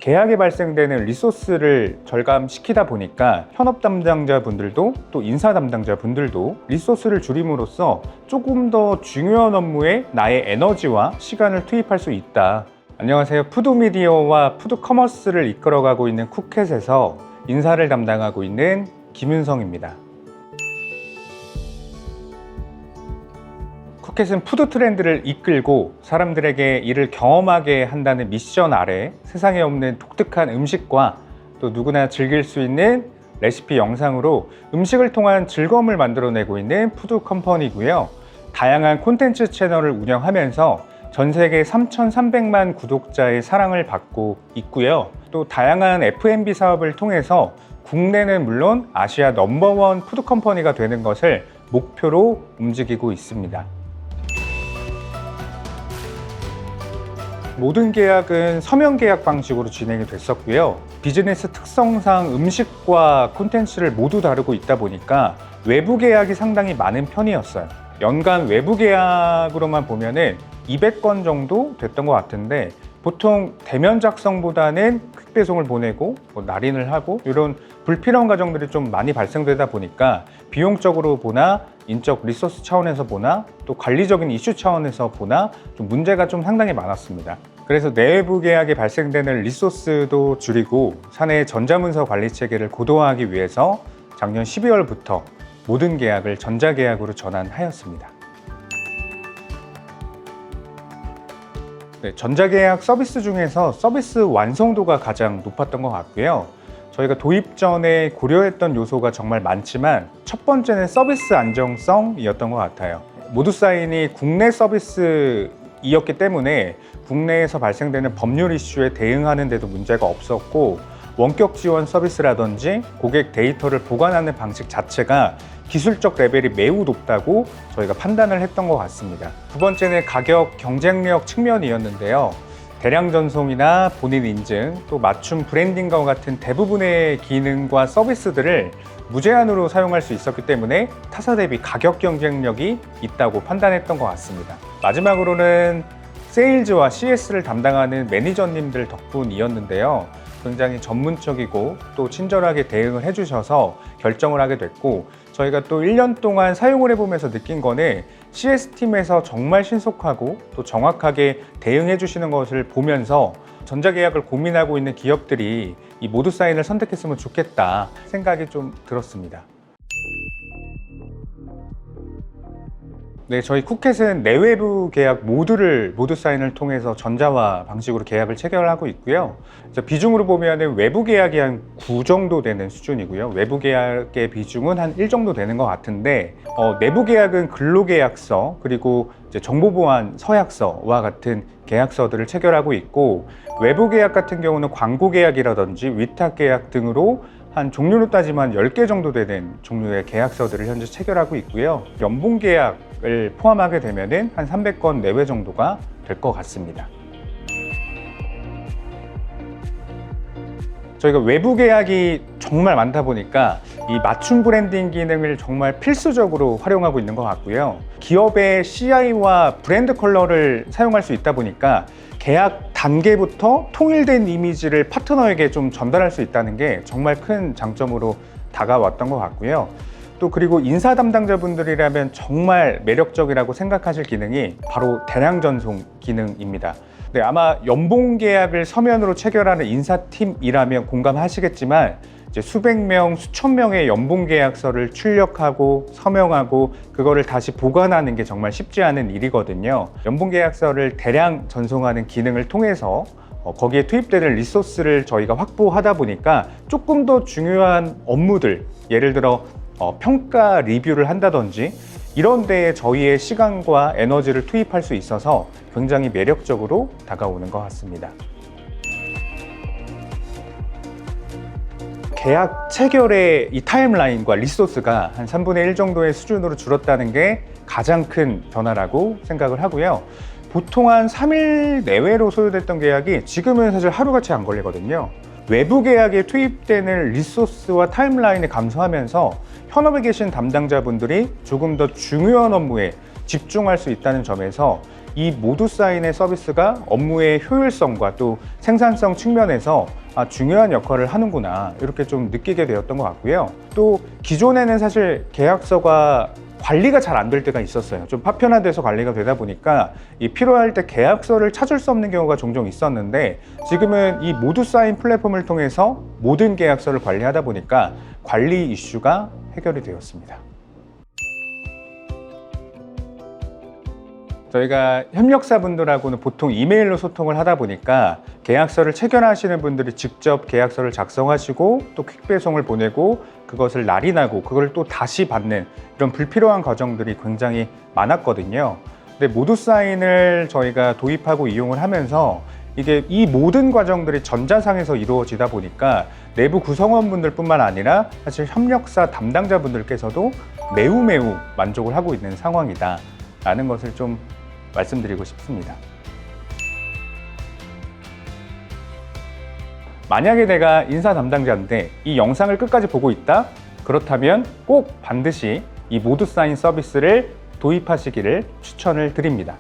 계약에 발생되는 리소스를 절감시키다 보니까 현업 담당자분들도 또 인사 담당자분들도 리소스를 줄임으로써 조금 더 중요한 업무에 나의 에너지와 시간을 투입할 수 있다. 안녕하세요. 푸드미디어와 푸드커머스를 이끌어가고 있는 쿠켓에서 인사를 담당하고 있는 김윤성입니다. 쿠켓은 푸드 트렌드를 이끌고 사람들에게 이를 경험하게 한다는 미션 아래 세상에 없는 독특한 음식과 또 누구나 즐길 수 있는 레시피 영상으로 음식을 통한 즐거움을 만들어내고 있는 푸드 컴퍼니고요. 다양한 콘텐츠 채널을 운영하면서 전 세계 3,300만 구독자의 사랑을 받고 있고요. 또 다양한 F&B 사업을 통해서 국내는 물론 아시아 넘버원 푸드 컴퍼니가 되는 것을 목표로 움직이고 있습니다. 모든 계약은 서면 계약 방식으로 진행이 됐었고요. 비즈니스 특성상 음식과 콘텐츠를 모두 다루고 있다 보니까 외부 계약이 상당히 많은 편이었어요. 연간 외부 계약으로만 보면은 200건 정도 됐던 것 같은데, 보통 대면 작성보다는 퀵 배송을 보내고 날인을 하고 이런 불필요한 과정들이 좀 많이 발생되다 보니까 비용적으로 보나 인적 리소스 차원에서 보나 또 관리적인 이슈 차원에서 보나 좀 문제가 좀 상당히 많았습니다. 그래서 내부 계약에 발생되는 리소스도 줄이고 사내 전자문서 관리 체계를 고도화하기 위해서 작년 12월부터 모든 계약을 전자계약으로 전환하였습니다. 네, 전자계약 서비스 중에서 서비스 완성도가 가장 높았던 것 같고요. 저희가 도입 전에 고려했던 요소가 정말 많지만 첫 번째는 서비스 안정성이었던 것 같아요. 모두사인이 국내 서비스이었기 때문에 국내에서 발생되는 법률 이슈에 대응하는 데도 문제가 없었고, 원격 지원 서비스라든지 고객 데이터를 보관하는 방식 자체가 기술적 레벨이 매우 높다고 저희가 판단을 했던 것 같습니다. 두 번째는 가격 경쟁력 측면이었는데요. 대량 전송이나 본인 인증, 또 맞춤 브랜딩과 같은 대부분의 기능과 서비스들을 무제한으로 사용할 수 있었기 때문에 타사 대비 가격 경쟁력이 있다고 판단했던 것 같습니다. 마지막으로는 세일즈와 CS를 담당하는 매니저님들 덕분이었는데요. 굉장히 전문적이고 또 친절하게 대응을 해주셔서 결정을 하게 됐고, 저희가 또 1년 동안 사용을 해보면서 느낀 거는 CS팀에서 정말 신속하고 또 정확하게 대응해 주시는 것을 보면서 전자계약을 고민하고 있는 기업들이 이 모두사인을 선택했으면 좋겠다 생각이 좀 들었습니다. 네, 저희 쿠켓은 내외부 계약 모두를 모두사인을 통해서 전자화 방식으로 계약을 체결하고 있고요. 비중으로 보면 외부 계약이 한 9 정도 되는 수준이고요. 외부 계약의 비중은 한 1 정도 되는 것 같은데, 내부 계약은 근로계약서 그리고 이제 정보보안 서약서와 같은 계약서들을 체결하고 있고, 외부 계약 같은 경우는 광고계약이라든지 위탁계약 등으로 한 종류로 따지면 10개 정도 되는 종류의 계약서들을 현재 체결하고 있고요. 연봉계약을 포함하게 되면 한 300건 내외 정도가 될 것 같습니다. 저희가 외부 계약이 정말 많다 보니까 이 맞춤 브랜딩 기능을 정말 필수적으로 활용하고 있는 것 같고요. 기업의 CI와 브랜드 컬러를 사용할 수 있다 보니까 계약 단계부터 통일된 이미지를 파트너에게 좀 전달할 수 있다는 게 정말 큰 장점으로 다가왔던 것 같고요. 또 그리고 인사 담당자분들이라면 정말 매력적이라고 생각하실 기능이 바로 대량 전송 기능입니다. 네, 아마 연봉 계약을 서면으로 체결하는 인사팀이라면 공감하시겠지만 이제 수백 명, 수천 명의 연봉 계약서를 출력하고 서명하고 그거를 다시 보관하는 게 정말 쉽지 않은 일이거든요. 연봉 계약서를 대량 전송하는 기능을 통해서 거기에 투입되는 리소스를 저희가 확보하다 보니까 조금 더 중요한 업무들, 예를 들어 평가 리뷰를 한다든지 이런 데에 저희의 시간과 에너지를 투입할 수 있어서 굉장히 매력적으로 다가오는 것 같습니다. 계약 체결의 이 타임라인과 리소스가 한 3분의 1 정도의 수준으로 줄었다는 게 가장 큰 변화라고 생각을 하고요. 보통 한 3일 내외로 소요됐던 계약이 지금은 사실 하루같이 안 걸리거든요. 외부 계약에 투입되는 리소스와 타임라인을 감소하면서 현업에 계신 담당자분들이 조금 더 중요한 업무에 집중할 수 있다는 점에서 이 모두 사인의 서비스가 업무의 효율성과 또 생산성 측면에서 중요한 역할을 하는구나 이렇게 좀 느끼게 되었던 것 같고요. 또 기존에는 사실 계약서가 관리가 잘 안 될 때가 있었어요. 좀 파편화돼서 관리가 되다 보니까 이 필요할 때 계약서를 찾을 수 없는 경우가 종종 있었는데, 지금은 이 모두 사인 플랫폼을 통해서 모든 계약서를 관리하다 보니까 관리 이슈가 해결이 되었습니다. 저희가 협력사분들하고는 보통 이메일로 소통을 하다 보니까 계약서를 체결하시는 분들이 직접 계약서를 작성하시고 또 퀵배송을 보내고 그것을 날인하고 그걸 또 다시 받는 이런 불필요한 과정들이 굉장히 많았거든요. 근데 모두 사인을 저희가 도입하고 이용을 하면서 이게 이 모든 과정들이 전자상에서 이루어지다 보니까 내부 구성원분들 뿐만 아니라 사실 협력사 담당자분들께서도 매우 만족을 하고 있는 상황이다 라는 것을 좀 말씀드리고 싶습니다. 만약에 내가 인사 담당자인데 이 영상을 끝까지 보고 있다? 그렇다면 꼭 반드시 이 모두 사인 서비스를 도입하시기를 추천을 드립니다.